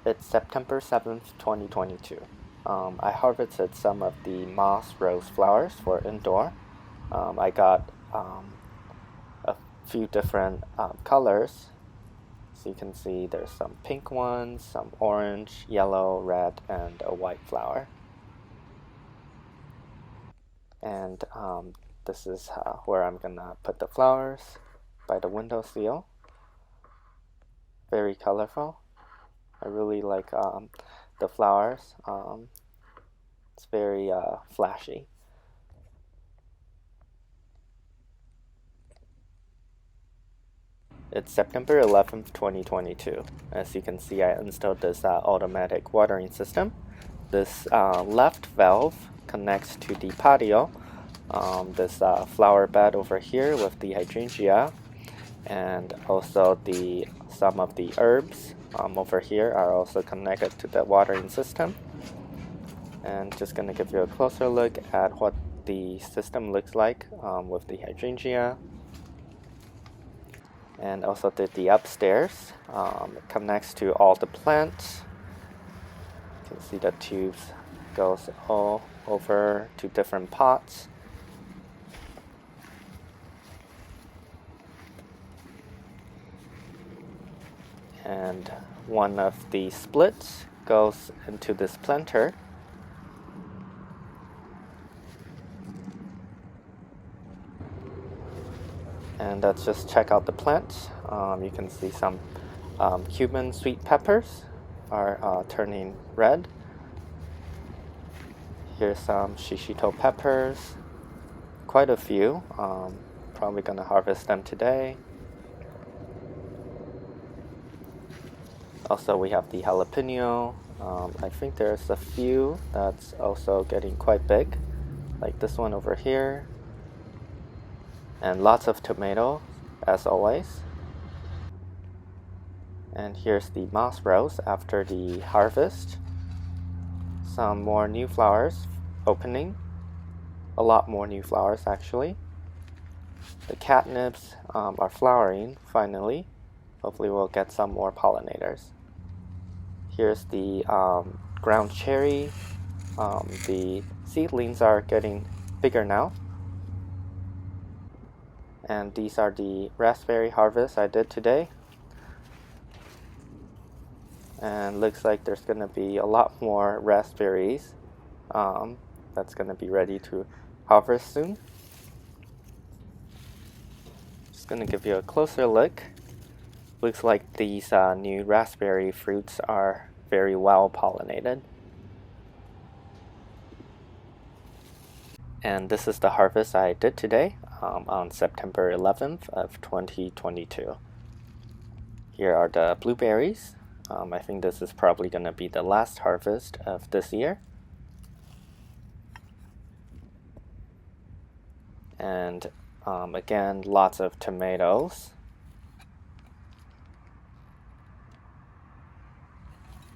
It's September 7th, 2022. I harvested some of the moss rose flowers for indoor. I got a few different colors. So you can see there's some pink ones, some orange, yellow, red, and a white flower. And this is where I'm gonna put the flowers, by the windowsill. Very colorful. I really like the flowers. It's very flashy. It's September 11th, 2022. As you can see, I installed this automatic watering system. This left valve connects to the patio. This flower bed over here with the hydrangea, and also some of the herbs over here are also connected to the watering system. And just gonna give you a closer look at what the system looks like with the hydrangea. And also the upstairs it connects to all the plants. You can see the tubes goes all over to different pots. And one of the splits goes into this planter. And let's just check out the plants. You can see some Cuban sweet peppers are turning red. Here's some shishito peppers, quite a few. Probably gonna harvest them today. Also, we have the jalapeño. I think there's a few that's also getting quite big, like this one over here. And lots of tomato, as always. And here's the moss rose after the harvest. Some more new flowers opening. A lot more new flowers, actually. The catnips are flowering, finally. Hopefully we'll get some more pollinators. Here's the ground cherry. The seedlings are getting bigger now. And these are the raspberry harvests I did today. And looks like there's going to be a lot more raspberries that's going to be ready to harvest soon. Just going to give you a closer look. Looks like these new raspberry fruits are very well pollinated. And this is the harvest I did today on September 11th of 2022. Here are the blueberries. I think this is probably going to be the last harvest of this year. And again, lots of tomatoes.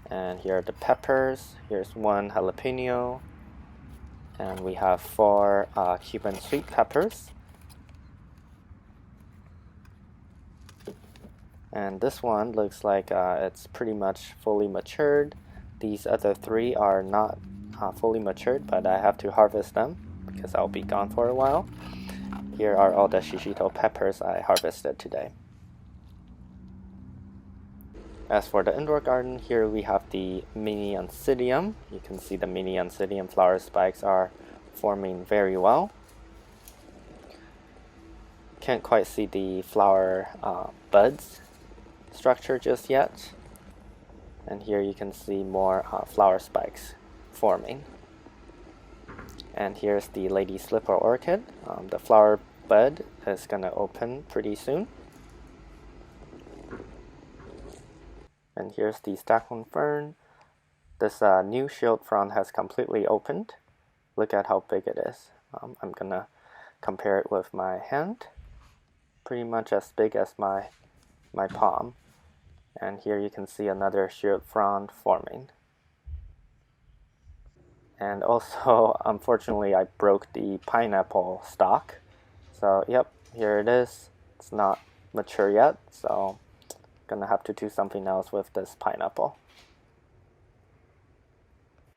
And here are the peppers. Here's one jalapeno. And we have 4 Cuban sweet peppers. And this one looks like it's pretty much fully matured. These other 3 are not fully matured, but I have to harvest them because I'll be gone for a while. Here are all the shishito peppers I harvested today. As for the indoor garden, here we have the mini oncidium. You can see the mini oncidium flower spikes are forming very well. Can't quite see the flower buds structure just yet. And here you can see more flower spikes forming. And here's the lady slipper orchid. The flower bud is going to open pretty soon. And here's the Stockholm fern. This new shield frond has completely opened. Look at how big it is. I'm gonna compare it with my hand. Pretty much as big as my palm. And here you can see another shield frond forming. And also, unfortunately, I broke the pineapple stalk. So, yep, here it is. It's not mature yet, so gonna have to do something else with this pineapple.